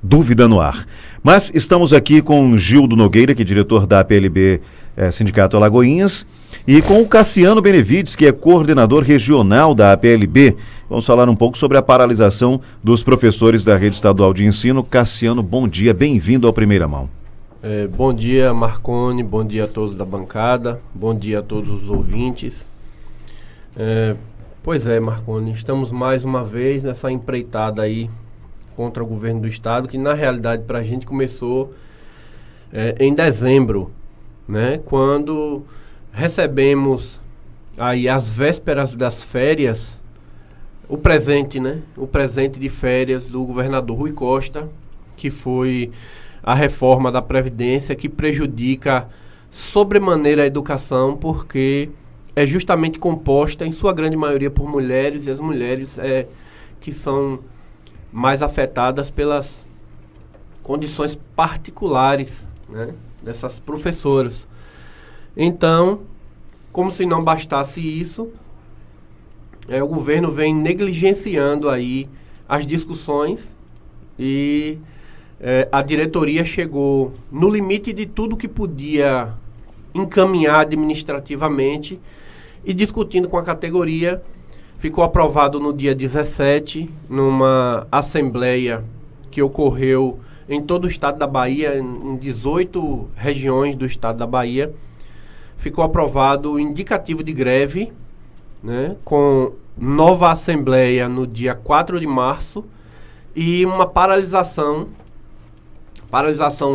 Dúvida no Ar. Mas estamos aqui com Gildo Nogueira, que é diretor da APLB Sindicato Alagoinhas, e com o Cassiano Benevides, que é coordenador regional da APLB. Vamos falar um pouco sobre a paralisação dos professores da Rede Estadual de Ensino. Cassiano, bom dia, bem-vindo ao Primeira Mão. Bom dia, Marconi, bom dia a todos da bancada, bom dia a todos os ouvintes. Pois é, Marconi, estamos mais uma vez nessa empreitada aí contra o governo do estado, que na realidade para a gente começou em dezembro, né? Quando recebemos aí às vésperas das férias o presente, né? O presente de férias do governador Rui Costa, que foi a reforma da Previdência, que prejudica sobremaneira a educação, porque é justamente composta, em sua grande maioria, por mulheres, e as mulheres que são mais afetadas pelas condições particulares, né, dessas professoras. Então, como se não bastasse isso, o governo vem negligenciando aí as discussões e a diretoria chegou no limite de tudo que podia encaminhar administrativamente e discutindo com a categoria. Ficou aprovado no dia 17, numa assembleia que ocorreu em todo o estado da Bahia, em 18 regiões do estado da Bahia. Ficou aprovado o indicativo de greve, né, com nova assembleia no dia 4 de março e uma paralisação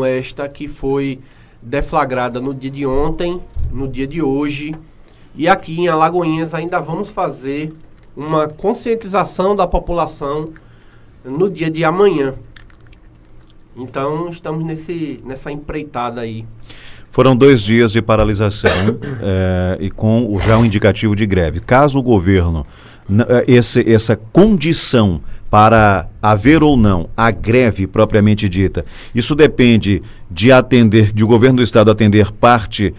esta que foi deflagrada no dia de ontem, no dia de hoje. E aqui em Alagoinhas ainda vamos fazer uma conscientização da população no dia de amanhã. Então estamos nessa empreitada aí. Foram 2 dias de paralisação e com já um indicativo de greve. Caso o governo, essa condição para haver ou não a greve propriamente dita, isso depende de o governo do estado atender parte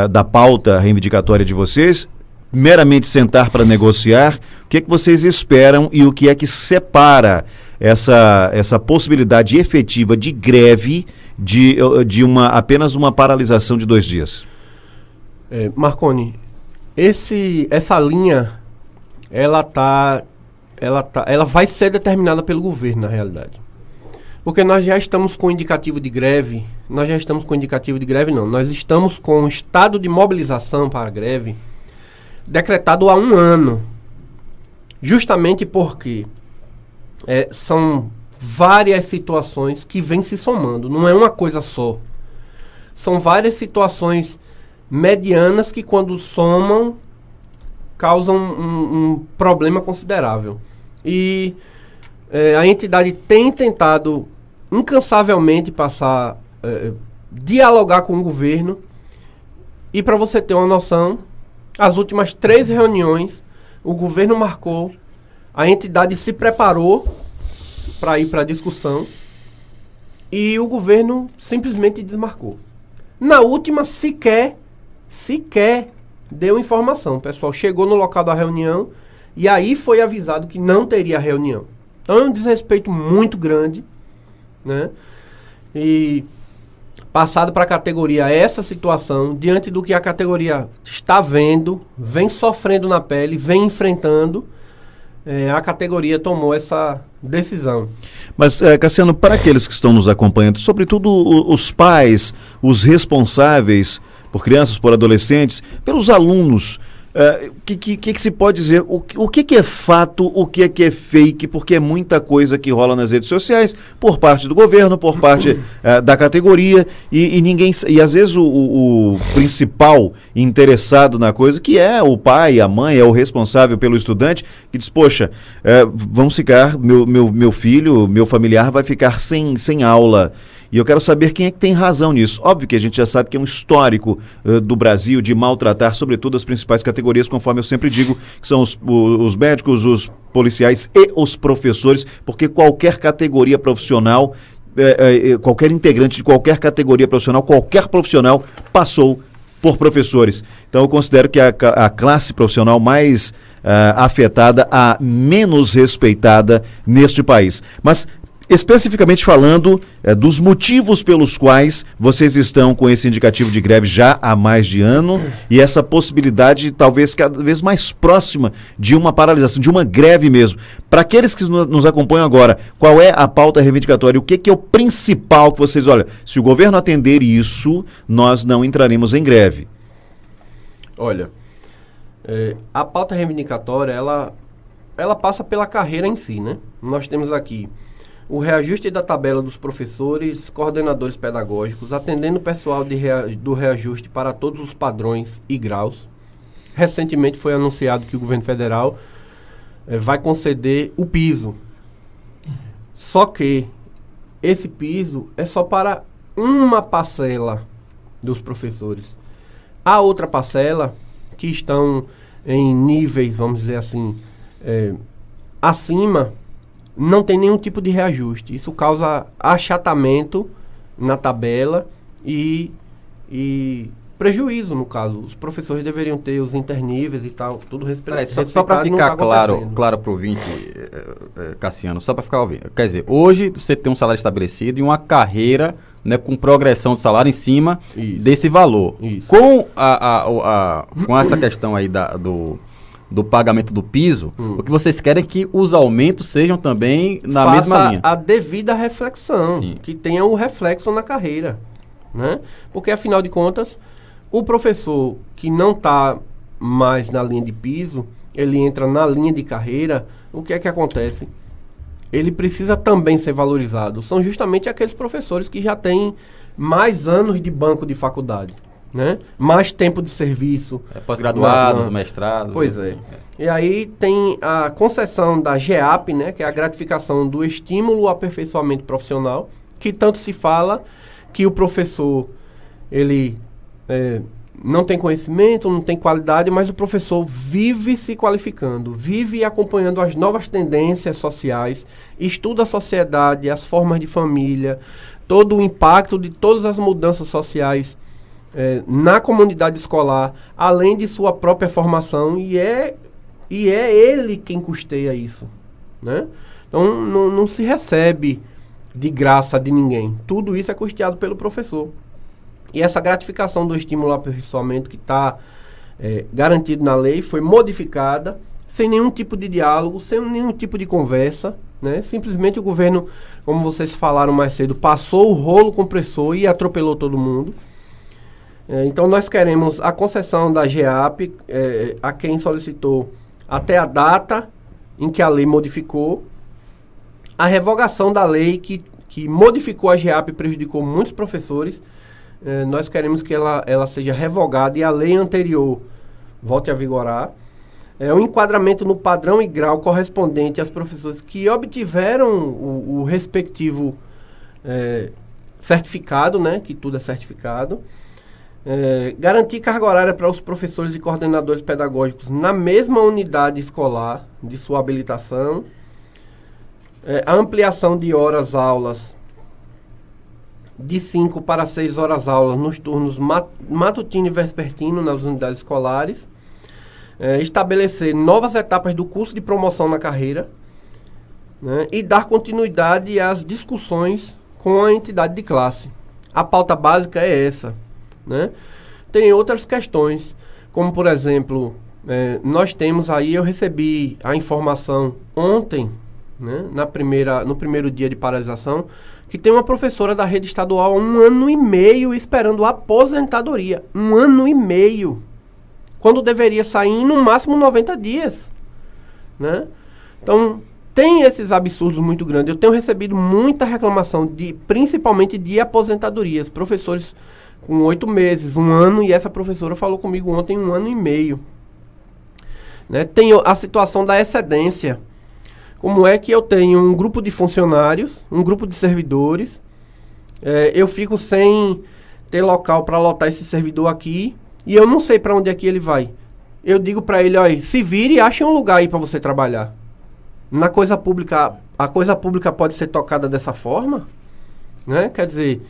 da pauta reivindicatória de vocês, meramente sentar para negociar. O que é que vocês esperam e o que é que separa essa possibilidade efetiva de greve de apenas uma paralisação de 2 dias? Marconi, essa linha ela vai ser determinada pelo governo, na realidade. Porque nós já estamos com indicativo de greve, nós estamos com estado de mobilização para a greve decretado há 1 ano. Justamente porque são várias situações que vêm se somando, não é uma coisa só. São várias situações medianas que, quando somam, causam um problema considerável. E a entidade tem tentado incansavelmente dialogar com o governo. E, para você ter uma noção, as últimas 3 reuniões, o governo marcou, a entidade se preparou para ir para a discussão e o governo simplesmente desmarcou. Na última, sequer deu informação. O pessoal chegou no local da reunião e aí foi avisado que não teria reunião. Então é um desrespeito muito grande, né? E passado para a categoria essa situação, diante do que a categoria está vendo, vem sofrendo na pele, vem enfrentando, a categoria tomou essa decisão. Mas, Cassiano, para aqueles que estão nos acompanhando, sobretudo os pais, os responsáveis por crianças, por adolescentes, pelos alunos, o que se pode dizer? O que é fato, o que é fake? Porque é muita coisa que rola nas redes sociais, por parte do governo, por parte da categoria, e às vezes o principal interessado na coisa, que é o pai, a mãe, é o responsável pelo estudante, que diz, poxa, vamos ficar, meu filho, meu familiar vai ficar sem aula. E eu quero saber quem é que tem razão nisso. Óbvio que a gente já sabe que é um histórico do Brasil de maltratar, sobretudo, as principais categorias, conforme eu sempre digo, que são os médicos, os policiais e os professores, porque qualquer categoria profissional, qualquer integrante de qualquer categoria profissional, qualquer profissional passou por professores. Então eu considero que a classe profissional mais afetada, a menos respeitada neste país. Mas especificamente falando dos motivos pelos quais vocês estão com esse indicativo de greve já há mais de ano e essa possibilidade talvez cada vez mais próxima de uma paralisação, de uma greve mesmo. Para aqueles que nos acompanham agora, qual é a pauta reivindicatória? O que é o principal que vocês, olha, se o governo atender isso, nós não entraremos em greve? Olha, a pauta reivindicatória, ela passa pela carreira em si, né? Nós temos aqui o reajuste da tabela dos professores, coordenadores pedagógicos, atendendo o pessoal do reajuste para todos os padrões e graus. Recentemente foi anunciado que o governo federal vai conceder o piso. Só que esse piso é só para uma parcela dos professores. A outra parcela, que estão em níveis, vamos dizer assim, acima, não tem nenhum tipo de reajuste. Isso causa achatamento na tabela e prejuízo, no caso. Os professores deveriam ter os interníveis e tal, tudo respeitado. Só para ficar claro para o ouvinte, Cassiano, só para ficar ouvindo. Quer dizer, hoje você tem um salário estabelecido e uma carreira, né, com progressão de salário em cima desse valor. Isso. Com essa questão aí do pagamento do piso, o que vocês querem é que os aumentos sejam também na mesma linha. A devida reflexão, sim, que tenha o reflexo na carreira, né? Porque, afinal de contas, o professor que não está mais na linha de piso, ele entra na linha de carreira, o que é que acontece? Ele precisa também ser valorizado. São justamente aqueles professores que já têm mais anos de banco de faculdade, né? Mais tempo de serviço. Pós-graduados, mestrados. Pois é. E aí tem a concessão da GEAP, né? Que é a gratificação do estímulo ao aperfeiçoamento profissional, que tanto se fala que o professor, ele não tem conhecimento, não tem qualidade, mas o professor vive se qualificando, vive acompanhando as novas tendências sociais, estuda a sociedade, as formas de família, todo o impacto de todas as mudanças sociais na comunidade escolar, além de sua própria formação, e é ele quem custeia isso, né? Então não se recebe de graça de ninguém, tudo isso é custeado pelo professor. E essa gratificação do estímulo ao aperfeiçoamento que está garantido na lei foi modificada sem nenhum tipo de diálogo, sem nenhum tipo de conversa, né? Simplesmente o governo, como vocês falaram mais cedo, passou o rolo compressor e atropelou todo mundo. Então nós queremos a concessão da GEAP a quem solicitou até a data em que a lei modificou, a revogação da lei que modificou a GEAP e prejudicou muitos professores. Nós queremos que ela seja revogada e a lei anterior volte a vigorar. O enquadramento no padrão e grau correspondente aos professores que obtiveram o respectivo certificado, né, que tudo é certificado. Garantir carga horária para os professores e coordenadores pedagógicos na mesma unidade escolar de sua habilitação. A ampliação de horas-aulas de 5 para 6 horas-aulas nos turnos matutino e vespertino nas unidades escolares. Estabelecer novas etapas do curso de promoção na carreira, né, e dar continuidade às discussões com a entidade de classe. A pauta básica é essa, né? Tem outras questões, como por exemplo, nós temos aí, eu recebi a informação ontem, né, no primeiro dia de paralisação, que tem uma professora da rede estadual há 1 ano e meio esperando a aposentadoria. 1 ano e meio. Quando deveria sair em no máximo 90 dias. Né? Então, tem esses absurdos muito grandes. Eu tenho recebido muita reclamação, principalmente de aposentadorias. Professores com 8 meses, 1 ano, e essa professora falou comigo ontem 1 ano e meio. Né? Tem a situação da excedência. Como é que eu tenho um grupo de funcionários, um grupo de servidores, eu fico sem ter local para lotar esse servidor aqui, e eu não sei para onde é que ele vai. Eu digo para ele, olha, se vire e ache um lugar aí para você trabalhar. Na coisa pública, a coisa pública pode ser tocada dessa forma? Né? Quer dizer,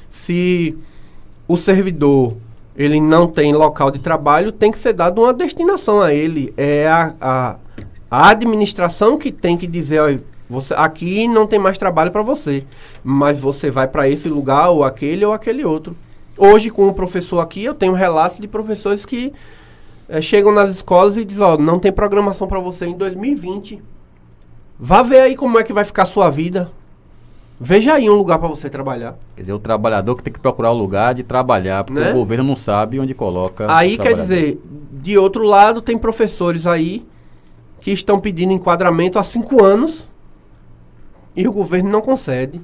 se o servidor ele não tem local de trabalho, tem que ser dado uma destinação a ele. É a administração que tem que dizer, olha, Aqui não tem mais trabalho para você, mas você vai para esse lugar, ou aquele outro. Hoje, com o professor aqui, eu tenho relatos de professores que chegam nas escolas e dizem, não tem programação para você em 2020. Vá ver aí como é que vai ficar a sua vida. Veja aí um lugar para você trabalhar. Quer dizer, o trabalhador que tem que procurar o lugar de trabalhar, porque o governo não sabe onde coloca. Aí quer dizer, de outro lado, tem professores aí que estão pedindo enquadramento há 5 anos e o governo não concede.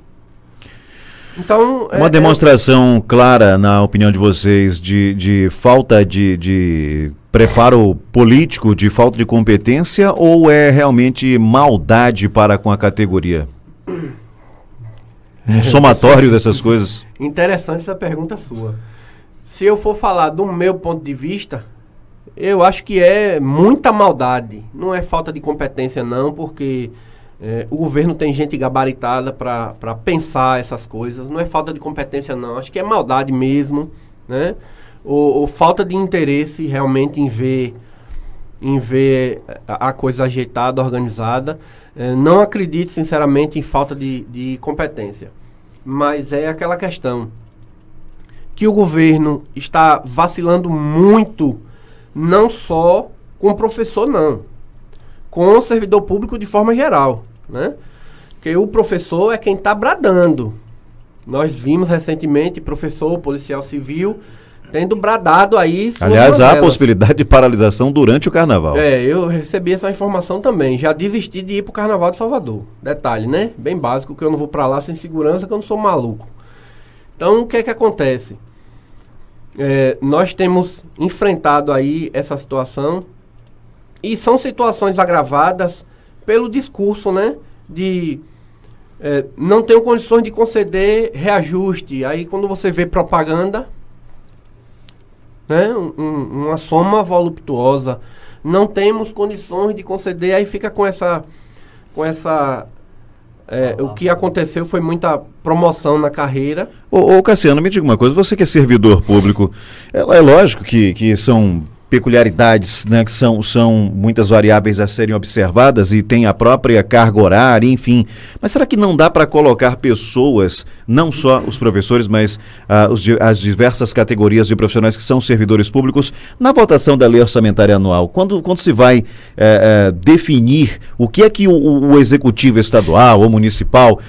Então, uma demonstração clara, na opinião de vocês, de falta de preparo político, de falta de competência, ou é realmente maldade para com a categoria? Um somatório dessas coisas. Interessante essa pergunta sua. Se eu for falar do meu ponto de vista, eu acho que é muita maldade. Não é falta de competência não, porque o governo tem gente gabaritada para pensar essas coisas. Não é falta de competência não, acho que é maldade mesmo, né? Ou falta de interesse realmente em ver a coisa ajeitada, organizada. Não acredito, sinceramente, em falta de competência. Mas é aquela questão que o governo está vacilando muito, não só com o professor, não. Com o servidor público de forma geral, né? Porque o professor é quem está bradando. Nós vimos recentemente professor, policial civil tendo bradado aí. Aliás, há a possibilidade de paralisação durante o carnaval. Eu recebi essa informação também. Já desisti de ir para o Carnaval de Salvador. Detalhe, né? Bem básico, que eu não vou para lá sem segurança, que eu não sou maluco. Então, o que é que acontece? Nós temos enfrentado aí essa situação e são situações agravadas pelo discurso, né? Não tenho condições de conceder reajuste. Aí, quando você vê propaganda, né? Uma soma voluptuosa, não temos condições de conceder, aí fica com essa o que aconteceu foi muita promoção na carreira. Ô Cassiano, me diga uma coisa, você que é servidor público, é lógico que são peculiaridades, né, que são muitas variáveis a serem observadas e tem a própria carga horária, enfim. Mas será que não dá para colocar pessoas, não só os professores, mas as diversas categorias de profissionais que são servidores públicos, na votação da lei orçamentária anual? Quando se vai definir o que é que o executivo estadual ou municipal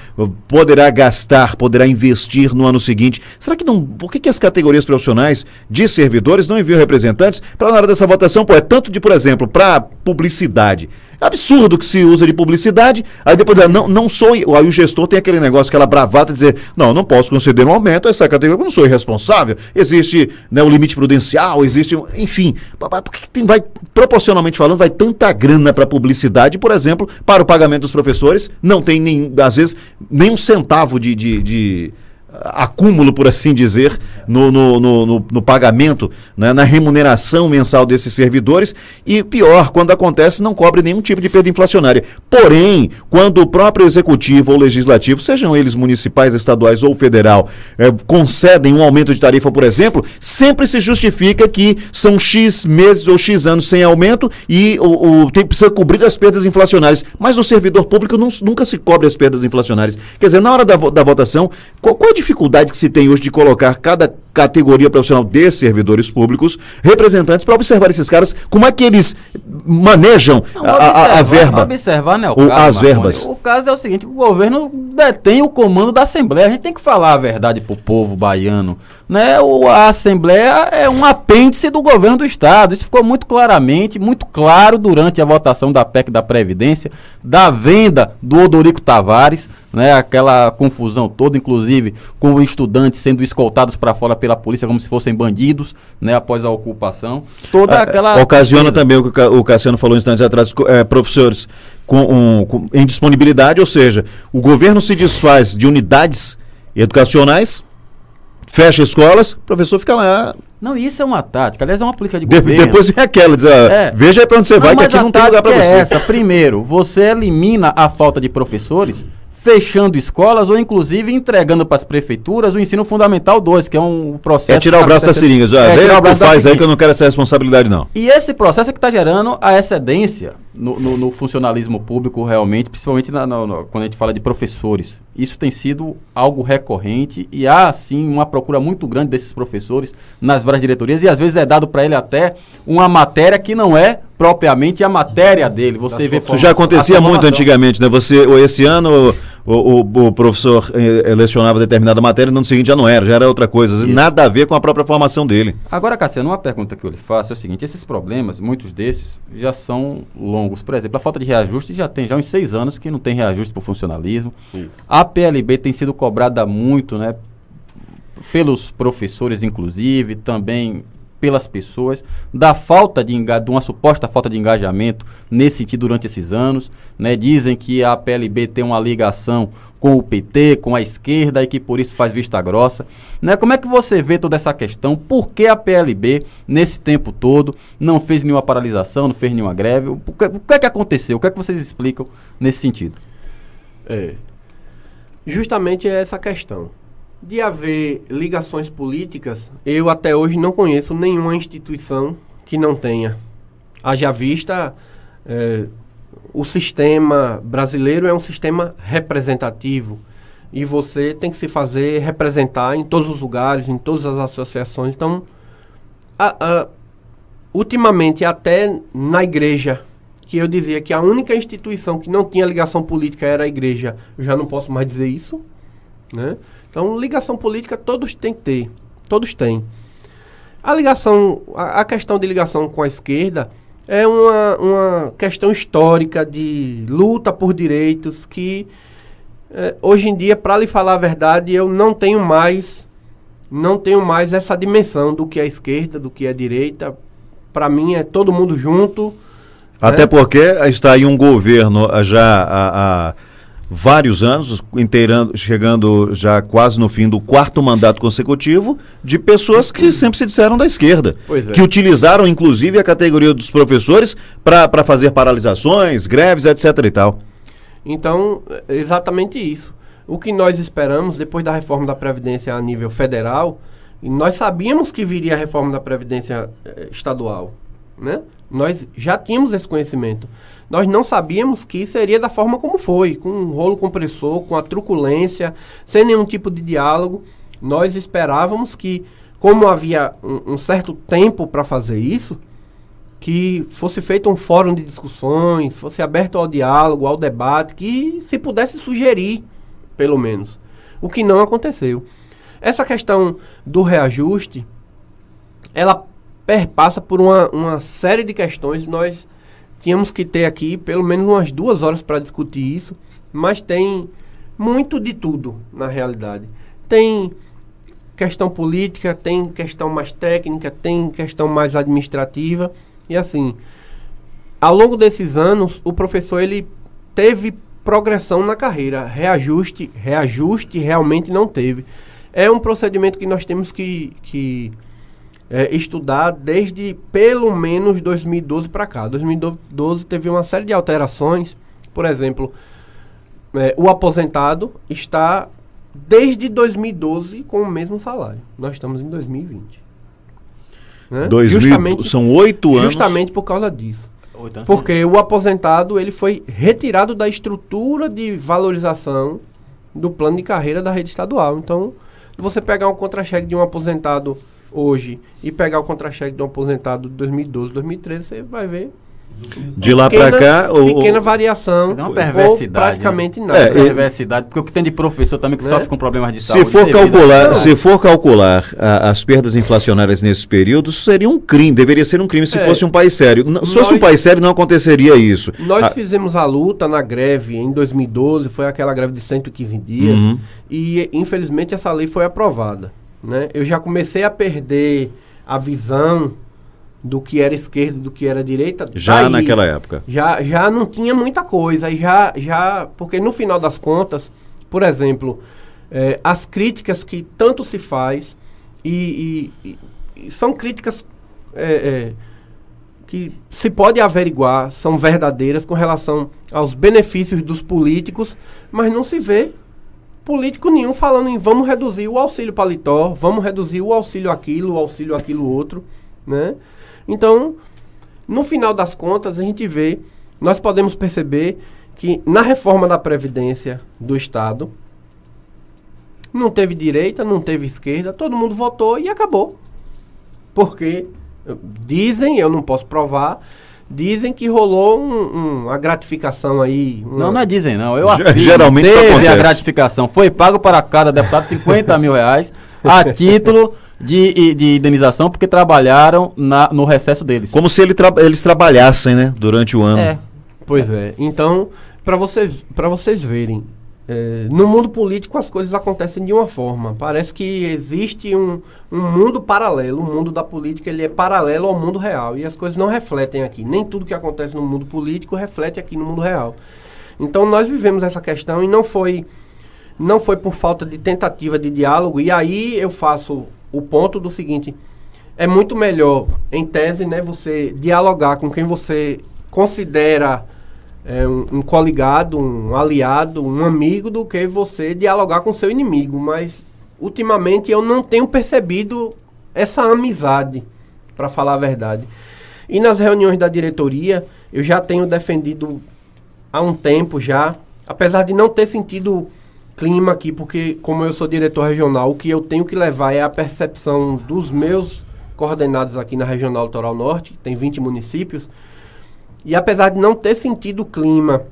poderá gastar, poderá investir no ano seguinte, será que não, por que as categorias profissionais de servidores não enviam representantes para na hora dessa votação, é tanto de, por exemplo, para publicidade. É absurdo que se usa de publicidade, aí depois não sou, aí o gestor tem aquele negócio, aquela bravata de dizer, não posso conceder um aumento a essa categoria, eu não sou irresponsável, existe, né, o limite prudencial, existe, enfim, por que vai, proporcionalmente falando, vai tanta grana para publicidade, por exemplo, para o pagamento dos professores, não tem às vezes, nem um centavo de acúmulo, por assim dizer, no pagamento, né, na remuneração mensal desses servidores, e pior, quando acontece, não cobre nenhum tipo de perda inflacionária. Porém, quando o próprio executivo ou legislativo, sejam eles municipais, estaduais ou federal, concedem um aumento de tarifa, por exemplo, sempre se justifica que são X meses ou X anos sem aumento e precisa cobrir as perdas inflacionárias. Mas no servidor público nunca se cobre as perdas inflacionárias. Quer dizer, na hora da votação, qual a dificuldade que se tem hoje de colocar cada categoria profissional de servidores públicos representantes para observar esses caras, como é que eles manejam a verba? Observar, né, as verbas. O caso é o seguinte, o governo detém o comando da Assembleia, a gente tem que falar a verdade pro povo baiano, né? A Assembleia é um apêndice do governo do Estado, isso ficou muito claro durante a votação da PEC da Previdência, da venda do Odorico Tavares, né, aquela confusão toda, inclusive com estudantes sendo escoltados para fora pela polícia como se fossem bandidos, né, após a ocupação. Toda aquela ocasiona também o que o Cassiano falou instantes atrás, professores em disponibilidade, ou seja, o governo se desfaz de unidades educacionais, fecha escolas, o professor fica lá. Não, isso é uma tática, aliás, é uma política de governo. Depois vem aquela, diz, veja aí para onde você vai, que aqui não tem lugar para você. Essa. Primeiro, você elimina a falta de professores, fechando escolas ou inclusive entregando para as prefeituras o ensino fundamental 2, que é um processo... tirar o braço das seringas, faz aí que eu não quero essa responsabilidade não. E esse processo é que está gerando a excedência no funcionalismo público realmente, principalmente quando a gente fala de professores. Isso tem sido algo recorrente e há, sim, uma procura muito grande desses professores nas várias diretorias e às vezes é dado para ele até uma matéria que não é propriamente a matéria dele. Você vê isso já acontecia muito antigamente, né? Esse ano o professor lecionava determinada matéria, no ano seguinte já não era, já era outra coisa, isso. Nada a ver com a própria formação dele. Agora, Cassiano, uma pergunta que eu lhe faço é o seguinte: esses problemas, muitos desses, já são longos. Por exemplo, a falta de reajuste já tem uns 6 anos que não tem reajuste para o funcionalismo. Isso. A PLB tem sido cobrada muito, né? Pelos professores, inclusive, também pelas pessoas, da falta de uma suposta falta de engajamento nesse sentido durante esses anos, né? Dizem que a PLB tem uma ligação com o PT, com a esquerda e que por isso faz vista grossa, né? Como é que você vê toda essa questão? Por que a PLB, nesse tempo todo, não fez nenhuma paralisação, não fez nenhuma greve? O que é que aconteceu? O que é que vocês explicam nesse sentido? Justamente essa questão. De haver ligações políticas, eu até hoje não conheço nenhuma instituição que não tenha. Haja vista, o sistema brasileiro é um sistema representativo e você tem que se fazer representar em todos os lugares, em todas as associações. Então, ultimamente, até na igreja, que eu dizia que a única instituição que não tinha ligação política era a igreja, eu já não posso mais dizer isso, né? Então, ligação política todos têm que ter. Todos têm. A questão de ligação com a esquerda é uma questão histórica de luta por direitos que, hoje em dia, para lhe falar a verdade, eu não tenho mais essa dimensão do que é esquerda, do que é direita. Para mim, é todo mundo junto. Até porque está aí um governo já há vários anos, chegando já quase no fim do 4º mandato consecutivo, de pessoas que sempre se disseram da esquerda, que utilizaram inclusive a categoria dos professores para fazer paralisações, greves, etc. e tal. Então, exatamente isso. O que nós esperamos, depois da reforma da Previdência a nível federal, e nós sabíamos que viria a reforma da Previdência estadual, né? Nós já tínhamos esse conhecimento. Nós não sabíamos que seria da forma como foi, com um rolo compressor, com a truculência, sem nenhum tipo de diálogo. Nós esperávamos que, como havia um certo tempo para fazer isso, que fosse feito um fórum de discussões, fosse aberto ao diálogo, ao debate, que se pudesse sugerir, pelo menos. O que não aconteceu. Essa questão do reajuste, ela perpassa por uma série de questões. Nós tínhamos que ter aqui pelo menos umas 2 horas para discutir isso, mas tem muito de tudo na realidade. Tem questão política, tem questão mais técnica, tem questão mais administrativa. E assim, ao longo desses anos, o professor ele teve progressão na carreira. Reajuste realmente não teve. É um procedimento que nós temos que estudar desde pelo menos 2012 para cá. 2012 teve uma série de alterações. Por exemplo, o aposentado está desde 2012 com o mesmo salário. Nós estamos em 2020. Né? São 8 anos. Justamente por causa disso. Porque o aposentado ele foi retirado da estrutura de valorização do plano de carreira da rede estadual. Então, se você pegar um contra-cheque de um aposentado hoje e pegar o contra-cheque de um aposentado de 2012, 2013, você vai ver de lá para cá pequena variação, é uma perversidade, praticamente nada. Perversidade, porque o que tem de professor também que sofre com problemas de saúde. Se for calcular as perdas inflacionárias nesses períodos, seria um crime, deveria ser um crime se fosse um país sério. Se fosse um país sério, não aconteceria isso. Nós fizemos a luta na greve em 2012, foi aquela greve de 115 dias, e infelizmente essa lei foi aprovada. Né? Eu já comecei a perder a visão do que era esquerda e do que era direita. Já naquela época. Já não tinha muita coisa. Porque no final das contas, por exemplo, as críticas que tanto se faz, e são críticas que se pode averiguar, são verdadeiras com relação aos benefícios dos políticos, mas não se vê político nenhum falando em vamos reduzir o auxílio paletó, vamos reduzir o auxílio aquilo outro, né? Então, no final das contas, a gente vê nós podemos perceber que na reforma da Previdência do Estado, não teve direita, não teve esquerda, todo mundo votou e acabou. Porque dizem, eu não posso provar, dizem que rolou uma gratificação aí. Não é dizem não, eu afirmo, geralmente isso acontece. A gratificação, foi pago para cada deputado 50 mil reais a título de indenização porque trabalharam no recesso deles. Como se eles trabalhassem, né, durante o ano. Pois é. Então, para vocês verem, no mundo político as coisas acontecem de uma forma. Parece que existe um mundo paralelo. O mundo da política ele é paralelo ao mundo real. E as coisas não refletem aqui. Nem tudo que acontece no mundo político reflete aqui no mundo real. Então nós vivemos essa questão e não foi por falta de tentativa de diálogo. E aí eu faço o ponto do seguinte: é muito melhor, em tese, né, você dialogar com quem você considera um coligado, um aliado, um amigo, do que você dialogar com seu inimigo. Mas, ultimamente, eu não tenho percebido essa amizade, para falar a verdade. E nas reuniões da diretoria, eu já tenho defendido há um tempo já, apesar de não ter sentido clima aqui, porque como eu sou diretor regional, o que eu tenho que levar é a percepção dos meus coordenados aqui na Regional Litoral Norte, tem 20 municípios. E apesar de não ter sentido o clima,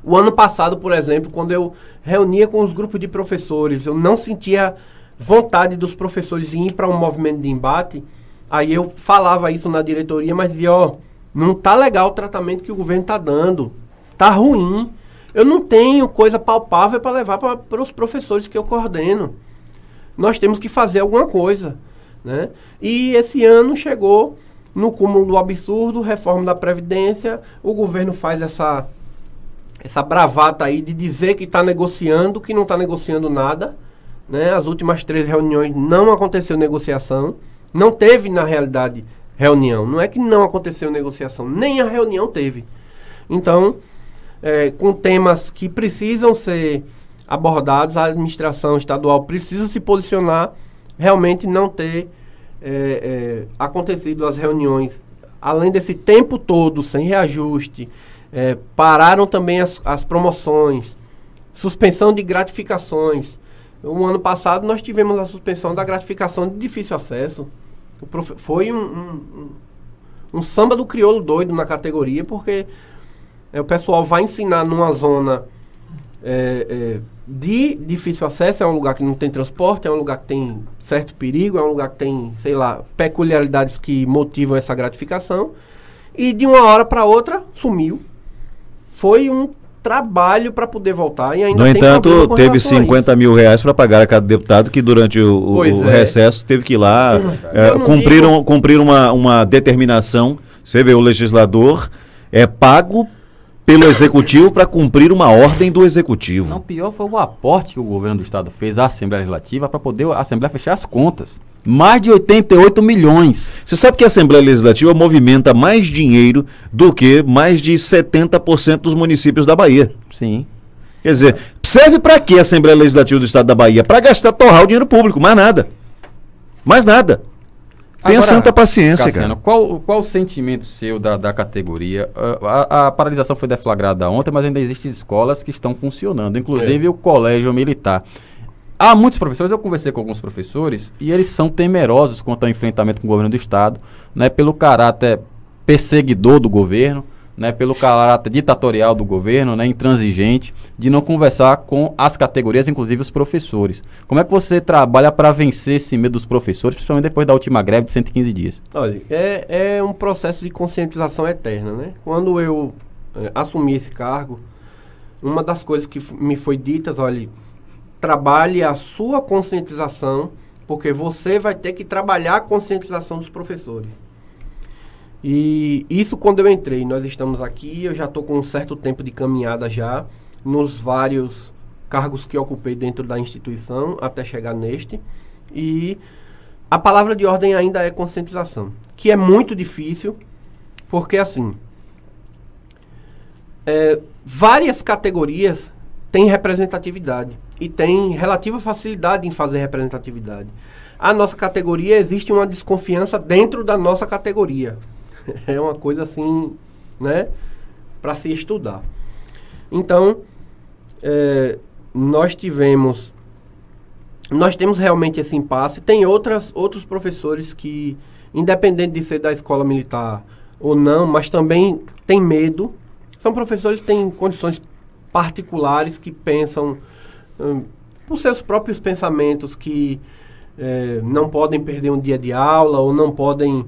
o ano passado, por exemplo, quando eu reunia com os grupos de professores, eu não sentia vontade dos professores em ir para um movimento de embate. Aí eu falava isso na diretoria, mas dizia, não tá legal o tratamento que o governo tá dando, tá ruim. Eu não tenho coisa palpável para levar para os professores que eu coordeno. Nós temos que fazer alguma coisa, né? E esse ano chegou no cúmulo do absurdo, reforma da Previdência, o governo faz essa bravata aí de dizer que está negociando, que não está negociando nada, né? As últimas 3 reuniões não aconteceu negociação, não teve na realidade reunião, não é que não aconteceu negociação, nem a reunião teve. Então, com temas que precisam ser abordados, a administração estadual precisa se posicionar, realmente não ter acontecido as reuniões, além desse tempo todo sem reajuste, pararam também as promoções, suspensão de gratificações. No ano passado nós tivemos a suspensão da gratificação de difícil acesso. Foi um samba do crioulo doido na categoria, porque o pessoal vai ensinar numa zona de difícil acesso, é um lugar que não tem transporte, é um lugar que tem certo perigo, é um lugar que tem, sei lá, peculiaridades que motivam essa gratificação, e de uma hora para outra sumiu. Foi um trabalho para poder voltar e ainda no entanto, teve 50 mil reais para pagar a cada deputado que durante o recesso teve que ir lá cumprir uma determinação. Você vê, o legislador é pago pelo executivo para cumprir uma ordem do executivo. Não, pior foi o aporte que o governo do estado fez à Assembleia Legislativa para poder a Assembleia fechar as contas. Mais de 88 milhões. Você sabe que a Assembleia Legislativa movimenta mais dinheiro do que mais de 70% dos municípios da Bahia. Sim. Quer dizer, serve para quê a Assembleia Legislativa do estado da Bahia? Para gastar, torrar o dinheiro público, mais nada. Mais nada. Tenha santa paciência, Cassiano, cara. Qual o sentimento seu da categoria? A paralisação foi deflagrada ontem, mas ainda existem escolas que estão funcionando, inclusive o Colégio Militar. Há muitos professores, eu conversei com alguns professores, e eles são temerosos quanto ao enfrentamento com o governo do estado, né, pelo caráter perseguidor do governo, né, pelo caráter ditatorial do governo, né, intransigente, de não conversar com as categorias, inclusive os professores. Como é que você trabalha para vencer esse medo dos professores, principalmente depois da última greve de 115 dias? Olha, é um processo de conscientização eterna, né? Quando eu assumi esse cargo, uma das coisas que me foi ditas, olha, trabalhe a sua conscientização, porque você vai ter que trabalhar a conscientização dos professores. E isso quando eu entrei, nós estamos aqui, eu já estou com um certo tempo de caminhada já, nos vários cargos que ocupei dentro da instituição, até chegar neste, e a palavra de ordem ainda é conscientização, que é muito difícil, porque assim, várias categorias têm representatividade, e tem relativa facilidade em fazer representatividade. A nossa categoria, existe uma desconfiança dentro da nossa categoria. É uma coisa assim, né? para se estudar. Então, nós temos realmente esse impasse. Tem outros professores que, independente de ser da escola militar ou não, mas também tem medo. São professores que têm condições particulares, que pensam por seus próprios pensamentos, que não podem perder um dia de aula, ou não podem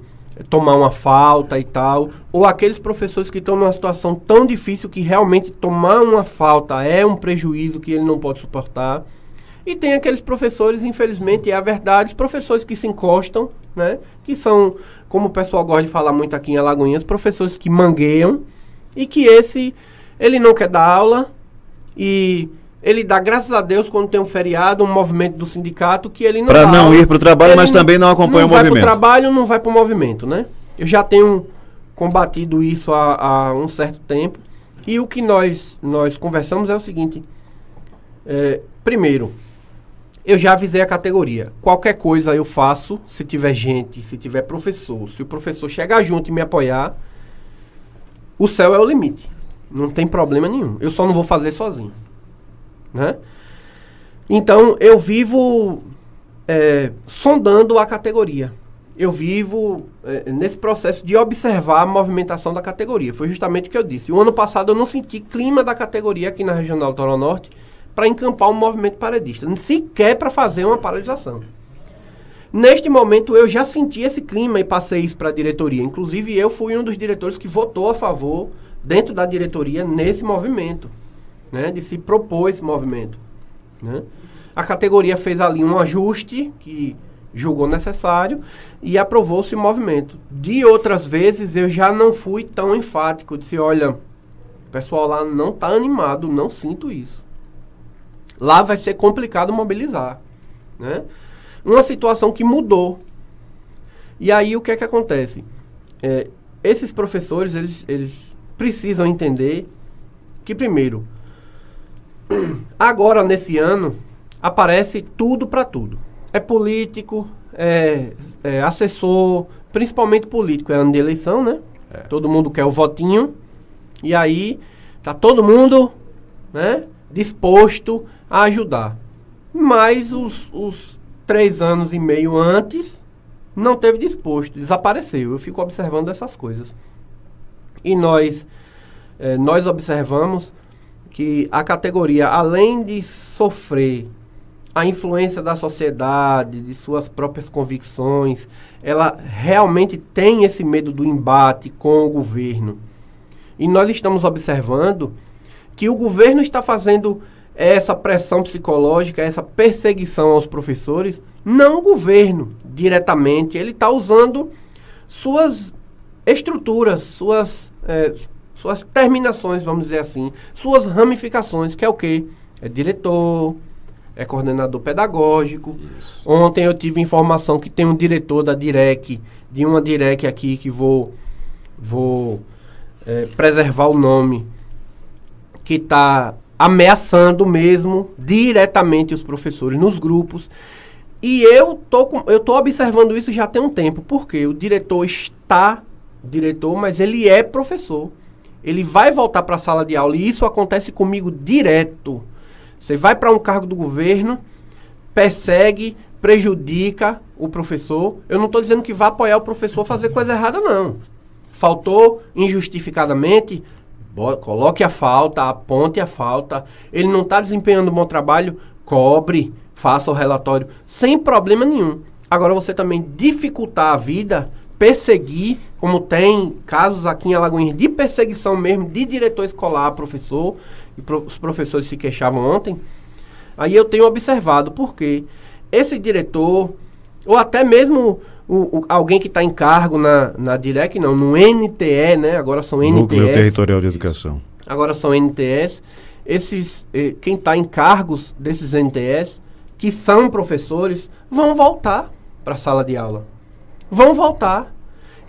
tomar uma falta e tal. Ou aqueles professores que estão numa situação tão difícil que realmente tomar uma falta é um prejuízo que ele não pode suportar. E tem aqueles professores, infelizmente, é a verdade, os professores que se encostam, né? Que são, como o pessoal gosta de falar muito aqui em Alagoinhas, professores que mangueiam, e que ele não quer dar aula, e ele dá graças a Deus quando tem um feriado, um movimento do sindicato, que ele não dá aula. Para não ir para o trabalho, mas também não acompanha o movimento. Não vai para o trabalho, não vai para o movimento, né? Eu já tenho combatido isso há um certo tempo, e o que nós conversamos é o seguinte: primeiro, eu já avisei a categoria. Qualquer coisa eu faço, se tiver gente, se tiver professor, se o professor chegar junto e me apoiar, o céu é o limite. Não tem problema nenhum. Eu só não vou fazer sozinho, né? Então, eu vivo sondando a categoria. Eu vivo nesse processo de observar a movimentação da categoria. Foi justamente o que eu disse. O ano passado eu não senti clima da categoria aqui na Regional Litoral Norte para encampar um movimento paredista, sequer para fazer uma paralisação. Neste momento eu já senti esse clima e passei isso para a diretoria. Inclusive eu fui um dos diretores que votou a favor, dentro da diretoria, nesse movimento, né, de se propor esse movimento, né. A categoria fez ali um ajuste que julgou necessário e aprovou-se o movimento. De outras vezes eu já não fui tão enfático, disse: olha, o pessoal lá não está animado, não sinto isso. Lá vai ser complicado mobilizar, né? Uma situação que mudou. E aí o que é que acontece? Esses professores, eles precisam entender que, primeiro, agora nesse ano, aparece tudo para tudo. É político, assessor, principalmente político. É ano de eleição, né? Todo mundo quer o votinho. E aí, tá todo mundo, né, disposto a ajudar. Mas os 3 anos e meio antes, não teve disposto, desapareceu. Eu fico observando essas coisas. E nós observamos que a categoria, além de sofrer a influência da sociedade, de suas próprias convicções, ela realmente tem esse medo do embate com o governo. E nós estamos observando que o governo está fazendo essa pressão psicológica, essa perseguição aos professores. Não o governo diretamente, ele está usando suas estruturas, suas terminações, vamos dizer assim, suas ramificações, que é o quê? É diretor, é coordenador pedagógico. Isso. Ontem eu tive informação que tem um diretor da DIREC, de uma DIREC aqui, que vou preservar o nome, que está ameaçando mesmo diretamente os professores nos grupos. E eu tô observando isso já tem um tempo, porque o diretor mas ele é professor. Ele vai voltar para a sala de aula, e isso acontece comigo direto. Você vai para um cargo do governo, persegue, prejudica o professor. Eu não estou dizendo que vai apoiar o professor a fazer coisa errada, não. Faltou injustificadamente, coloque a falta, aponte a falta. Ele não está desempenhando um bom trabalho, cobre, faça o relatório, sem problema nenhum. Agora você também dificultar a vida, perseguir, como tem casos aqui em Alagoinhas de perseguição mesmo, de diretor escolar, professor, e os professores se queixavam ontem. Aí eu tenho observado, porque esse diretor, ou até mesmo alguém que está em cargo na DIREC, não, no NTE, né? Agora são NTS. Núcleo Territorial de Educação. Agora são NTS. Quem está em cargos desses NTS, que são professores, vão voltar para a sala de aula. Vão voltar.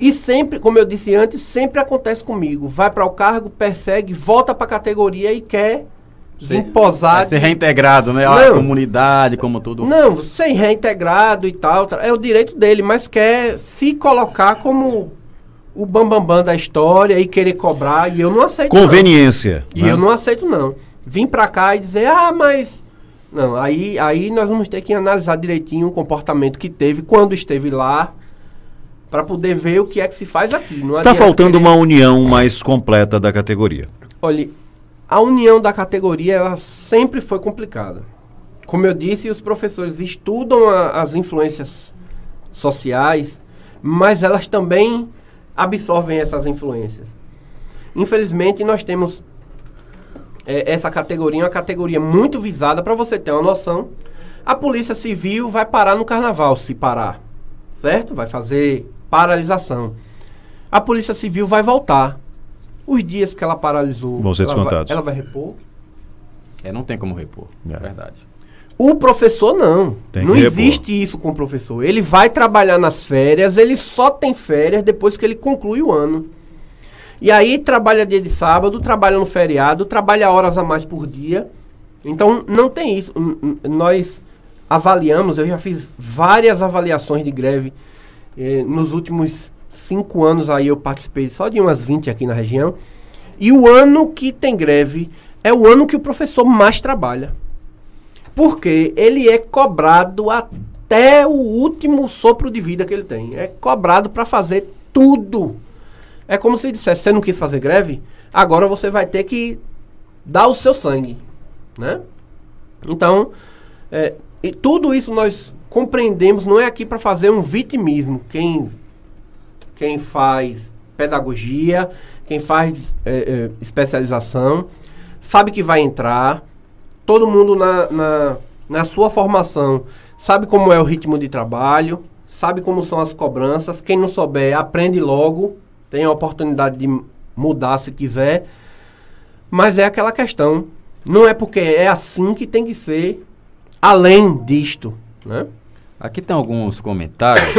E sempre, como eu disse antes, sempre acontece comigo. Vai para o cargo, persegue, volta para a categoria e quer imposar. Ser reintegrado, né? A comunidade, como tudo. Não, ser reintegrado e tal. É o direito dele, mas quer se colocar como o bambambam da história e querer cobrar, e eu não aceito. Conveniência. Não. E eu não aceito, não. Vim pra cá e dizer, mas... Não, aí nós vamos ter que analisar direitinho o comportamento que teve quando esteve lá, para poder ver o que é que se faz aqui. Está faltando uma união mais completa da categoria. Olha, a união da categoria, ela sempre foi complicada. Como eu disse, os professores estudam as influências sociais, mas elas também absorvem essas influências. Infelizmente, nós temos essa categoria, uma categoria muito visada. Para você ter uma noção, a Polícia Civil vai parar no Carnaval, se parar, certo? Vai fazer paralisação. A Polícia Civil vai voltar. Os dias que ela paralisou, vão ser descontados. Ela vai repor? Não tem como repor, verdade. O professor não. Não existe isso com o professor. Ele vai trabalhar nas férias, ele só tem férias depois que ele conclui o ano. E aí trabalha dia de sábado, trabalha no feriado, trabalha horas a mais por dia. Então não tem isso. Nós avaliamos, eu já fiz várias avaliações de greve nos últimos 5 anos aí eu participei só de umas 20 aqui na região. E o ano que tem greve é o ano que o professor mais trabalha. Porque ele é cobrado até o último sopro de vida que ele tem. É cobrado para fazer tudo. É como se dissesse, você não quis fazer greve, agora você vai ter que dar o seu sangue, né? Então, e tudo isso nós compreendemos, não é aqui para fazer um vitimismo. Quem faz pedagogia, quem faz especialização, sabe que vai entrar, todo mundo na sua formação sabe como é o ritmo de trabalho, sabe como são as cobranças, quem não souber aprende logo, tem a oportunidade de mudar se quiser, mas é aquela questão, não é porque é assim que tem que ser além disto, né? Aqui tem alguns comentários.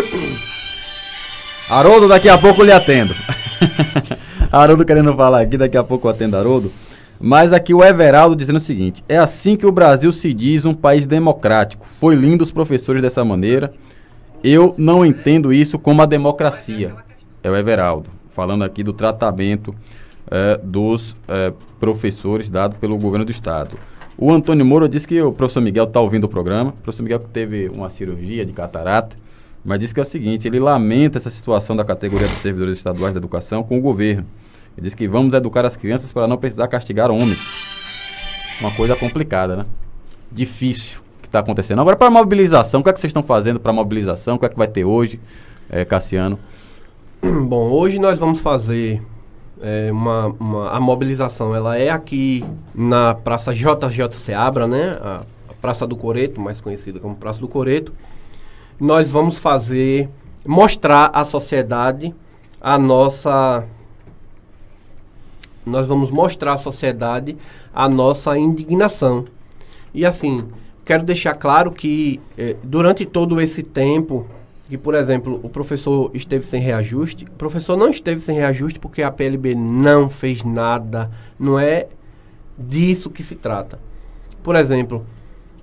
Haroldo, daqui a pouco eu lhe atendo. Haroldo querendo falar aqui, daqui a pouco eu atendo Haroldo. Mas aqui o Everaldo dizendo o seguinte: é assim que o Brasil se diz um país democrático. Foi lindo os professores dessa maneira. Eu não entendo isso como a democracia. É o Everaldo, falando aqui do tratamento dos professores dado pelo governo do estado. O Antônio Moura disse que o professor Miguel está ouvindo o programa. O professor Miguel teve uma cirurgia de catarata, mas disse que é o seguinte: ele lamenta essa situação da categoria dos servidores estaduais da educação com o governo. Ele diz que vamos educar as crianças para não precisar castigar homens. Uma coisa complicada, né? Difícil que está acontecendo. Agora, para a mobilização, o que é que vocês estão fazendo para a mobilização? O que é que vai ter hoje, Cassiano? Bom, hoje nós vamos fazer a mobilização. Ela é aqui na Praça JJ Seabra, né? A Praça do Coreto, mais conhecida como Praça do Coreto. Nós vamos mostrar à sociedade nós vamos mostrar à sociedade a nossa indignação. E assim, quero deixar claro que durante todo esse tempo, que por exemplo, o professor esteve sem reajuste, o professor não esteve sem reajuste porque a PLB não fez nada, não é disso que se trata. Por exemplo,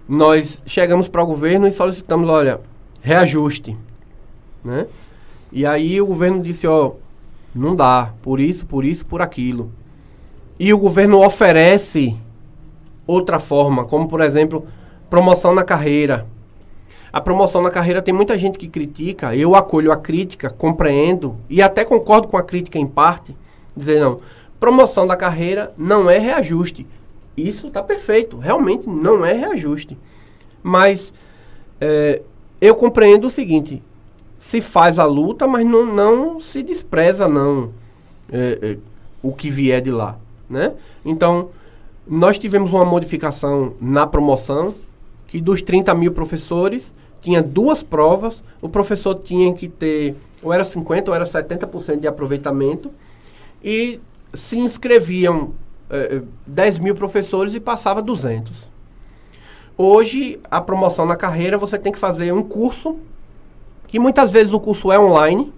nós chegamos para o governo e solicitamos, olha, reajuste, né? E aí o governo disse, não dá, por isso, por aquilo. E o governo oferece outra forma, como por exemplo, promoção na carreira. A promoção na carreira tem muita gente que critica, eu acolho a crítica, compreendo e até concordo com a crítica em parte, dizer não, promoção da carreira não é reajuste. Isso está perfeito, realmente não é reajuste. Mas eu compreendo o seguinte, se faz a luta, mas não se despreza o que vier de lá, né? Então, nós tivemos uma modificação na promoção, que dos 30 mil professores, tinha 2 provas, o professor tinha que ter, ou era 50% ou era 70% de aproveitamento, e se inscreviam 10 mil professores e passava 200. Hoje, a promoção na carreira, você tem que fazer um curso, que muitas vezes o curso é online,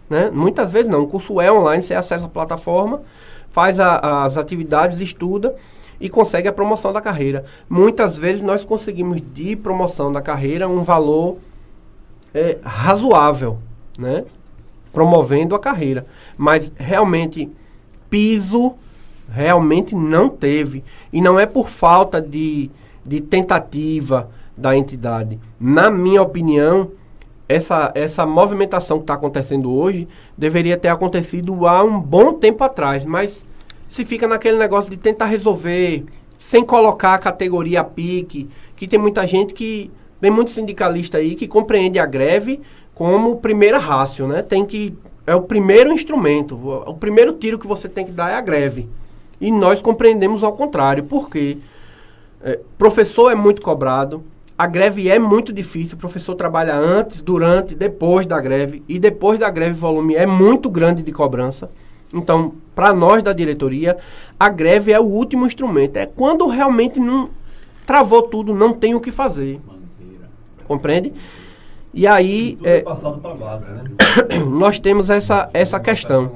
né? Muitas vezes não, o curso é online, você acessa a plataforma, faz as atividades, estuda e consegue a promoção da carreira. Muitas vezes nós conseguimos de promoção da carreira um valor razoável, né? promovendo a carreira. Mas realmente, piso realmente não teve. E não é por falta de tentativa da entidade. Na minha opinião, essa movimentação que está acontecendo hoje deveria ter acontecido há um bom tempo atrás, mas se fica naquele negócio de tentar resolver sem colocar a categoria a pique, que tem muita gente tem muito sindicalista aí que compreende a greve como primeira rácio, né? É o primeiro instrumento, o primeiro tiro que você tem que dar é a greve. E nós compreendemos ao contrário, porque professor é muito cobrado, a greve é muito difícil, o professor trabalha antes, durante, depois da greve, e depois da greve o volume é muito grande de cobrança. Então, para nós da diretoria, a greve é o último instrumento. É quando realmente não travou tudo, não tem o que fazer. Compreende? E aí, passado para base, né? Nós temos essa questão.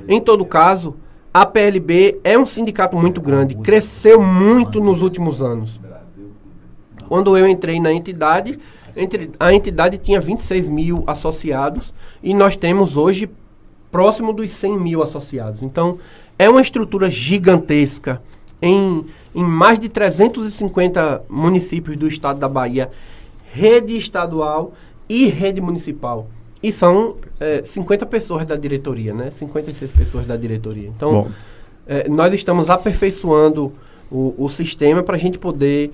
Em todo caso, a PLB é um sindicato muito grande, cresceu muito nos últimos anos. Quando eu entrei na entidade, a entidade tinha 26 mil associados e nós temos hoje próximo dos 100 mil associados. Então, é uma estrutura gigantesca em mais de 350 municípios do estado da Bahia, rede estadual e rede municipal. E são 50 pessoas da diretoria, né? 56 pessoas da diretoria. Então, nós estamos aperfeiçoando o sistema para a gente poder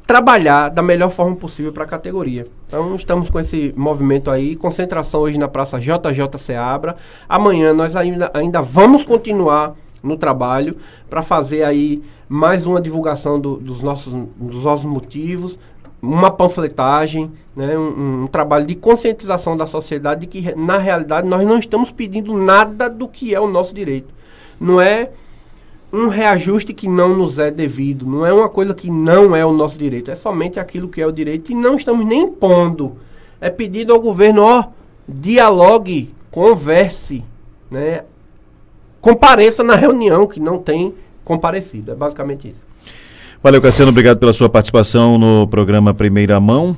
trabalhar da melhor forma possível para a categoria. Então, estamos com esse movimento aí, concentração hoje na Praça JJ Seabra. Amanhã nós ainda vamos continuar no trabalho para fazer aí mais uma divulgação dos nossos motivos, uma panfletagem, né, um trabalho de conscientização da sociedade de que, na realidade, nós não estamos pedindo nada do que é o nosso direito. Não é um reajuste que não nos é devido, não é uma coisa que não é o nosso direito, é somente aquilo que é o direito e não estamos nem impondo. É pedido ao governo, dialogue, converse, né, compareça na reunião, que não tem comparecido. É basicamente isso. Valeu, Cassiano, obrigado pela sua participação no programa Primeira Mão.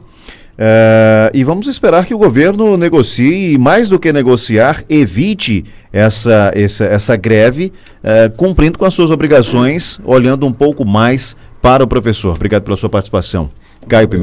E vamos esperar que o governo negocie, e mais do que negociar, evite essa greve, cumprindo com as suas obrigações, olhando um pouco mais para o professor. Obrigado pela sua participação. Caio Pimenta.